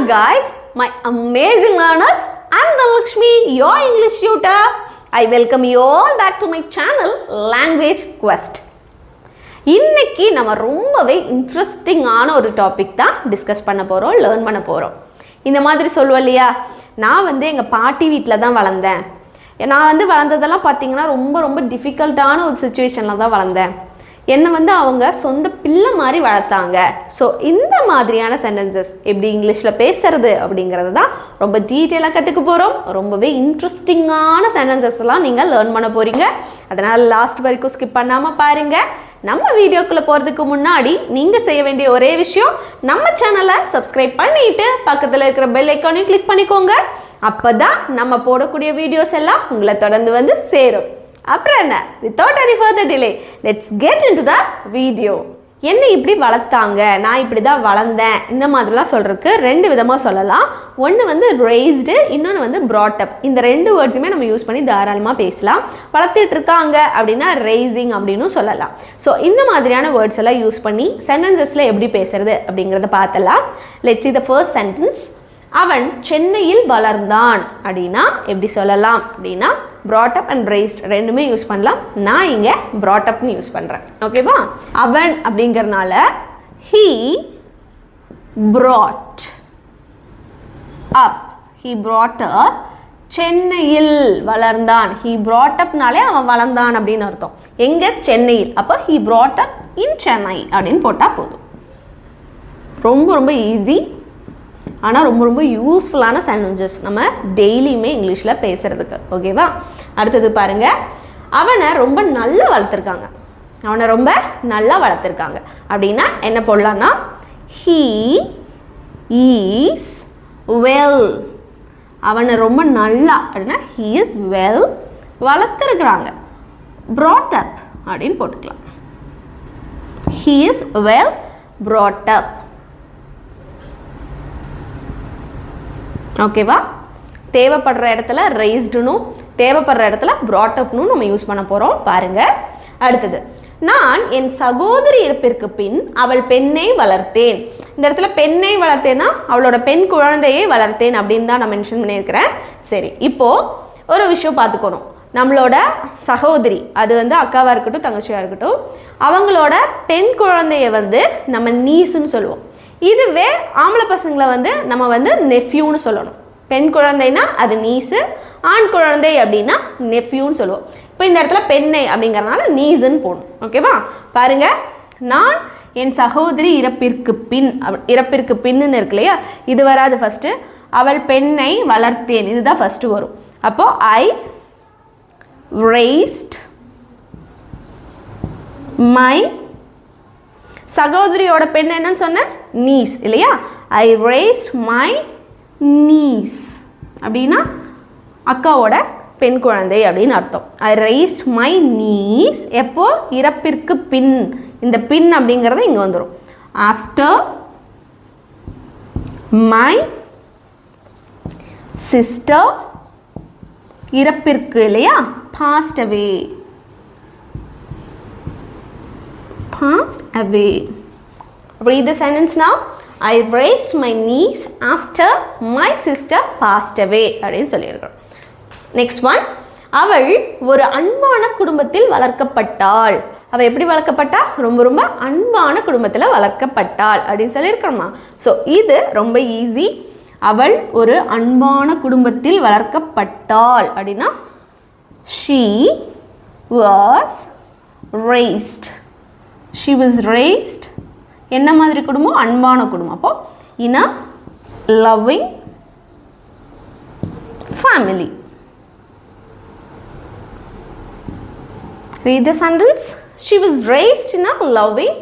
guys, my amazing learners. I'm Lakshmi, your English tutor. I welcome you all back to my channel Language Quest. இன்னைக்கு நம்ம ரொம்பவே இன்ட்ரெஸ்டிங்கான ஒரு topic தான் discuss பண்ண போறோம், லேர்ன் பண்ண போறோம். இந்த மாதிரி சொல்லுவோம் இல்லையா, நான் எங்கள் பாட்டி வீட்டில் தான் வளர்ந்தேன். நான் வளர்ந்ததெல்லாம் பார்த்தீங்கன்னா ரொம்ப டிஃபிகல்ட்டான ஒரு சுச்சுவேஷனில் தான் வளர்ந்தேன். என்னை அவங்க சொந்த பிள்ளை மாதிரி வளர்த்தாங்க. ஸோ இந்த மாதிரியான சென்டென்சஸ் எப்படி இங்கிலீஷில் பேசுறது அப்படிங்கிறது தான் ரொம்ப டீட்டெயிலாக கற்றுக்க போகிறோம். ரொம்பவே இன்ட்ரெஸ்டிங்கான சென்டென்சஸ்லாம் நீங்கள் லேர்ன் பண்ண போகிறீங்க. அதனால் லாஸ்ட் வரைக்கும் ஸ்கிப் பண்ணாமல் பாருங்கள். நம்ம வீடியோக்குள்ளே போகிறதுக்கு முன்னாடி நீங்கள் செய்ய வேண்டிய ஒரே விஷயம், நம்ம சேனலை சப்ஸ்கிரைப் பண்ணிவிட்டு பக்கத்தில் இருக்கிற பெல் ஐக்கானையும் கிளிக் பண்ணிக்கோங்க. அப்போ தான் நம்ம போடக்கூடிய வீடியோஸ் எல்லாம் உங்களை தொடர்ந்து சேரும். அப்புறம் என்ன, without any further delay, let's get into the video. என்னை இப்படி வளர்த்தாங்க, நான் இப்படி தான் வளர்ந்தேன், இந்த மாதிரிலாம் சொல்கிறதுக்கு ரெண்டு விதமாக சொல்லலாம். ஒன்று raised, இன்னொன்று brought up. இந்த ரெண்டு வேர்ட்ஸுமே நம்ம யூஸ் பண்ணி தாராளமாக பேசலாம். வளர்த்துட்டு இருக்காங்க அப்படின்னா raising அப்படின்னு சொல்லலாம். ஸோ இந்த மாதிரியான வேர்ட்ஸ் எல்லாம் யூஸ் பண்ணி சென்டென்சஸில் எப்படி பேசுறது அப்படிங்கிறத பார்த்தலாம். let's see the first sentence. அவன் சென்னையில் வளர்ந்தான் அப்படின்னா எப்படி சொல்லலாம் அப்படின்னா brought up and raised ரெண்டுமே யூஸ் பண்ணலாம். நான் இங்கே brought upனு யூஸ் பண்ணுறேன். ஓகேவா? அவன் அப்படிங்கிறனால he brought up, he brought up. சென்னையில் வளர்ந்தான், he brought upனாலே அவன் வளர்ந்தான் அப்படின்னு அர்த்தம். எங்கே? சென்னையில். அப்போ he brought up in Chennai அப்படின்னு போட்டால் போதும். ரொம்ப ஈஸி, ஆனால் ரொம்ப யூஸ்ஃபுல்லான சென்டென்சஸ் நம்ம டெய்லியுமே இங்கிலீஷில் பேசுகிறதுக்கு. ஓகேவா? அடுத்தது பாருங்கள், அவனை ரொம்ப நல்லா வளர்த்துருக்காங்க. அப்படின்னா என்ன போடலான்னா he is well. அவனை ரொம்ப நல்லா அப்படின்னா he is well வளர்த்துருக்குறாங்க. brought up அப்படின்னு போட்டுக்கலாம். he is well brought up. ஓகேவா? தேவைப்படுற இடத்துல raised-னும் தேவைப்படுற இடத்துல brought up-னும் நம்ம யூஸ் பண்ண போகிறோம். பாருங்க. அடுத்தது, நான் என் சகோதரி இறப்பிற்கு பின் அவள் பெண்ணை வளர்த்தேன். இந்த இடத்துல பெண்ணை வளர்த்தேன்னா அவளோட பெண் குழந்தையை வளர்த்தேன் அப்படின்னு தான் நான் மென்ஷன் பண்ணியிருக்கிறேன். சரி, இப்போது ஒரு விஷயம் பார்த்துக்கணும். நம்மளோட சகோதரி, அது அக்காவாக இருக்கட்டும் தங்கச்சியாக இருக்கட்டும், அவங்களோட பெண் குழந்தைய நம்ம நீஸ்ன்னு சொல்லுவோம். இதுவே ஆம்பளை பசங்களை நம்ம நெஃப்யூன்னு சொல்லணும். பெண் குழந்தைனா அது நீஸு, ஆண் குழந்தை அப்படின்னா நெஃப்யூன்னு சொல்லுவோம். இப்போ இந்த இடத்துல பெண்ணை அப்படிங்கிறனால நீஸுன்னு போடணும். ஓகேவா? பாருங்க, நான் என் சகோதரி இறப்பிற்கு பின்னு இருக்கு இல்லையா, இது வராது. ஃபஸ்ட்டு அவள் பெண்ணை வளர்த்தேன், இதுதான் ஃபஸ்ட்டு வரும். அப்போ ஐ raised my, சகோதரியோட பெண் என்னன்னு சொன்ன நீஸ் இல்லையா, ஐ raised my niece அப்படின்னா அக்காவோட பெண் குழந்தை அப்படின்னு அர்த்தம். ஐ raised my niece எப்போ? இறப்பிற்கு பின். இந்த பின் அப்படிங்கிறது இங்கே வந்துடும். ஆஃப்டர் மை சிஸ்டர் இறப்பிற்கு இல்லையா, passed away. Read the sentence now. I raised my niece after my sister passed away அப்படின்னு சொல்லியிருக்கிறோம். நெக்ஸ்ட் ஒன், அவள் ஒரு அன்பான குடும்பத்தில் வளர்க்கப்பட்டாள். அவள் எப்படி வளர்க்கப்பட்டா? ரொம்ப அன்பான குடும்பத்தில் வளர்க்கப்பட்டாள் அப்படின்னு சொல்லியிருக்கிறோமா. ஸோ இது ரொம்ப ஈஸி. அவள் ஒரு அன்பான குடும்பத்தில் வளர்க்கப்பட்டாள் அப்படின்னா she was raised. she was raised என்ன மாதிரி குடும்பம்? அன்பான குடும்பம். அப்போ in a loving family. Read the sentence. she was raised in a loving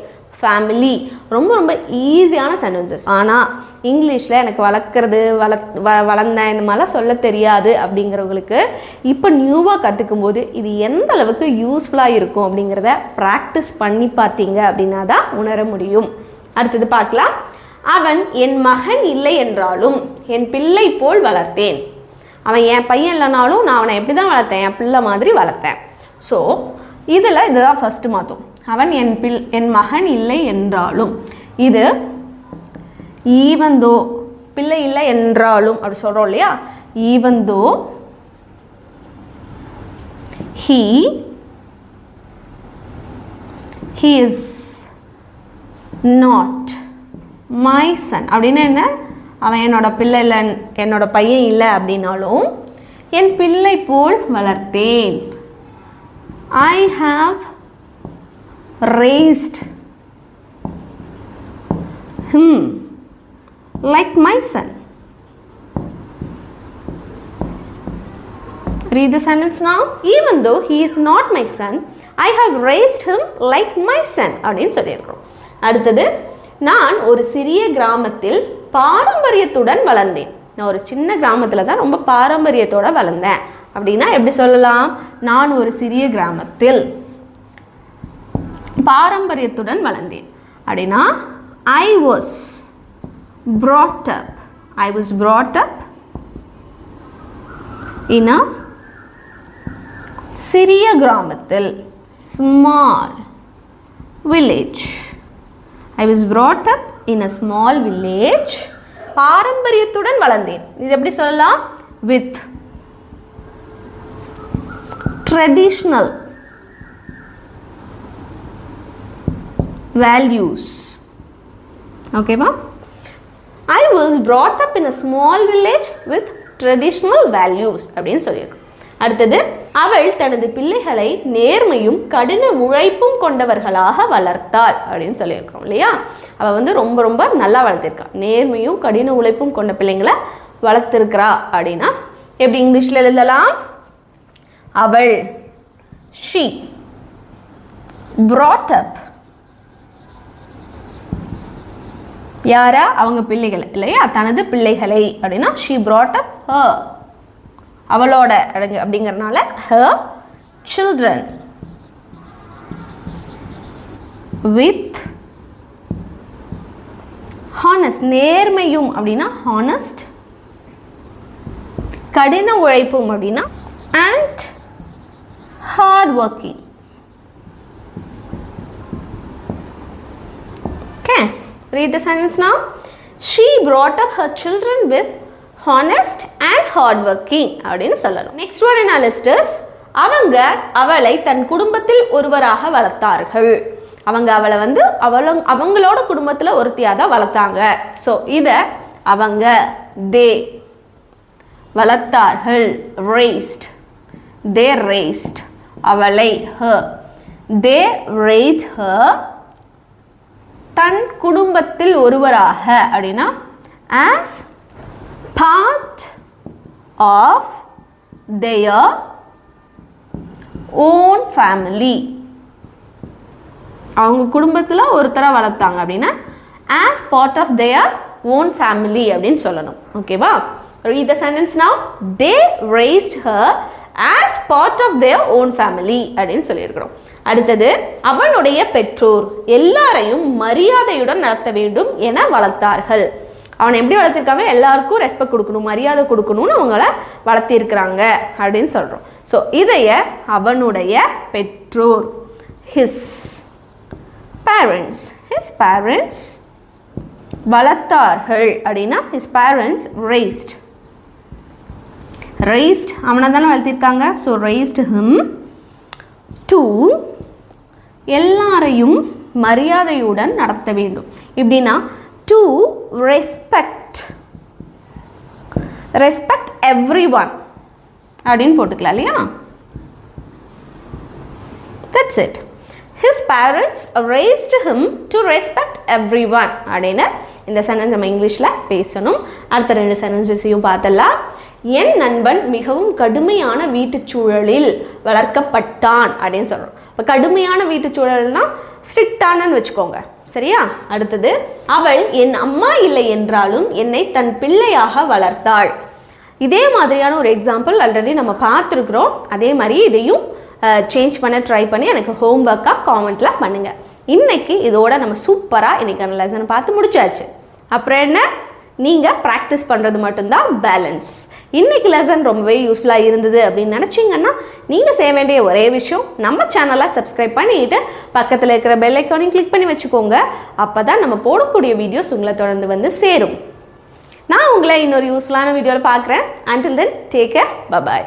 family. ரொம்ப ஈஸியான சென்டென்சஸ். ஆனால் இங்கிலீஷில் எனக்கு வளர்ந்தேன் இந்த மாதிரிலாம் சொல்ல தெரியாது அப்படிங்கிறவங்களுக்கு இப்போ நியூவாக கற்றுக்கும் போது இது எந்த அளவுக்கு யூஸ்ஃபுல்லாக இருக்கும் அப்படிங்கிறத ப்ராக்டிஸ் பண்ணி பார்த்தீங்க அப்படின்னா தான் உணர முடியும். அடுத்தது பார்க்கலாம். அவன் என் மகன் இல்லை என்றாலும் என் பிள்ளை போல் வளர்த்தேன். அவன் என் பையன் இல்லைனாலும் நான் அவனை எப்படி தான் வளர்த்தேன்? என் பிள்ளை மாதிரி வளர்த்தேன். ஸோ இதில் இதுதான் ஃபஸ்ட்டு மாற்றும். அவன் என் மகன் இல்லை என்றாலும், இது ஈவன் தோ பிள்ளை இல்லை என்றாலும் அப்படி சொல்கிறோம் இல்லையா, even though he is not my son அப்படின்னா என்ன, அவன் என்னோட பிள்ளை இல்லை, என்னோட பையன் இல்லை அப்படின்னாலும் என் பிள்ளை போல் வளர்த்தேன். I have raised him like my son. Read the sentence now. Even though he is not my son, I have raised him like my son அப்படின்னு சொல்லியிருக்கிறோம். அடுத்தது, நான் ஒரு சிறிய கிராமத்தில் பாரம்பரியத்துடன் வளர்ந்தேன். நான் ஒரு சின்ன கிராமத்தில் தான் ரொம்ப பாரம்பரியத்தோடு வளர்ந்தேன் அப்படின்னா எப்படி சொல்லலாம், நான் ஒரு சிறிய கிராமத்தில் பாரம்பரியத்துடன் வளர்ந்தேன் அப்படின்னா I was brought up in a சிறிய கிராமத்தில், small village. I was brought up in a small village. பாரம்பரியத்துடன் வளர்ந்தேன். இது எப்படி சொல்லலாம், with traditional values. ஓகேவா? I was brought up in a small village with traditional values அப்படின்னு சொல்லியிருக்கோம். அடுத்தது, அவள் தனது பிள்ளைகளை நேர்மையும் கடின உழைப்பும் கொண்டவர்களாக வளர்த்தாள் அப்படின்னு சொல்லியிருக்கிறோம் இல்லையா. அவள் வந்து ரொம்ப ரொம்ப நல்லா வளர்த்திருக்கா, நேர்மையும் கடின உழைப்பும் கொண்ட பிள்ளைங்களை வளர்த்திருக்கிறா அப்படின்னா எப்படி இங்கிலீஷில் எழுதலாம், அவள் she brought up யாரா, அவங்க பிள்ளைகள் இல்லையா, தனது பிள்ளைகளை அப்படின்னா she brought up her, அவளோட அப்படிங்கிறதுனால her children with honest, நேர்மையும் அப்படின்னா honest, கடின உழைப்பும் அப்படின்னா and hard working. Okay, read the sentence now. She brought up her children with honest and hard working அப்படின்னு சொல்லலாம். Next one in our list is, அவங்க அவளை தன் குடும்பத்தில் ஒருவராக வளர்த்தார்கள். அவங்க அவளை வந்து அவங்களோட குடும்பத்தில் ஒருத்தியாக தான் வளர்த்தாங்க. ஸோ இதை அவங்க they வளர்த்தார்கள், raised, they raised, அவளை her, they raised her, தன் குடும்பத்தில் ஒருவராக அப்படின்னா as part of their own family. அவங்க குடும்பத்தில் ஒருத்தரை வளர்த்தாங்க அப்படின்னா as part of their own family அப்படின்னு சொல்லணும். ஓகேவா? Read the sentence now. They raised her as part of their own family அப்படின்னு சொல்லியிருக்கிறோம். அடுத்தது, அவனுடைய பெற்றோர் எல்லாரையும் மரியாதையுடன் நடத்த வேண்டும் என வளர்த்தார்கள். அவனை எப்படி வளர்த்திருக்காங்க, எல்லாருக்கும் ரெஸ்பெக்ட் கொடுக்கணும், மரியாதை கொடுக்கணும்னு அவங்கள வளர்த்திருக்கிறாங்க அப்படின்னு சொல்கிறோம். ஸோ இதைய அவனுடைய பெற்றோர் his parents வளர்த்தார்கள் அப்படின்னா his parents raised அவனை தானே வளர்த்திருக்காங்க. ஸோ raised him to எல்லாரையும் மரியாதையுடன் நடத்த வேண்டும். இப்படின்னா to respect everyone அப்படின்னு போட்டுக்கலாம் இல்லையா. That's it. His parents raised him to respect everyone அப்படின்னு இந்த சென்டென்ஸ் நம்ம இங்கிலீஷில் பேசணும். அடுத்த 2 சென்டென்ஸையும் பார்த்தலாம். என் நண்பன் மிகவும் கடுமையான வீட்டுச் சூழலில் வளர்க்கப்பட்டான் அப்படின்னு சொல்கிறோம். இப்போ கடுமையான வீட்டுச் சூழல்னா ஸ்ட்ரிக்டானு வச்சுக்கோங்க, சரியா. அடுத்தது, அவள் என் அம்மா இல்லை என்றாலும் என்னை தன் பிள்ளையாக வளர்த்தாள். இதே மாதிரியான ஒரு எக்ஸாம்பிள் ஆல்ரெடி நம்ம பார்த்துருக்குறோம். அதே மாதிரி இதையும் சேஞ்ச் பண்ண ட்ரை பண்ணி எனக்கு ஹோம் ஒர்க்காக காமெண்ட்டில் பண்ணுங்கள். இன்றைக்கி இதோட நம்ம சூப்பராக இன்றைக்கான லெசனை பார்த்து முடிச்சாச்சு. அப்புறம் என்ன, நீங்கள் ப்ராக்டிஸ் பண்ணுறது மட்டும்தான் பேலன்ஸ். இன்றைக்கி லெசன் ரொம்பவே யூஸ்ஃபுல்லாக இருந்தது அப்படின்னு நினச்சிங்கன்னா நீங்கள் செய்ய வேண்டிய ஒரே விஷயம், நம்ம சேனலை சப்ஸ்கிரைப் பண்ணிவிட்டு பக்கத்தில் இருக்கிற பெல் ஐக்கானையும் கிளிக் பண்ணி வச்சுக்கோங்க. அப்போ தான் நம்ம போடக்கூடிய வீடியோஸ் உங்களை தொடர்ந்து வந்து சேரும். நான் உங்களை இன்னொரு யூஸ்ஃபுல்லான வீடியோவில் பார்க்குறேன். until then take care, bye bye.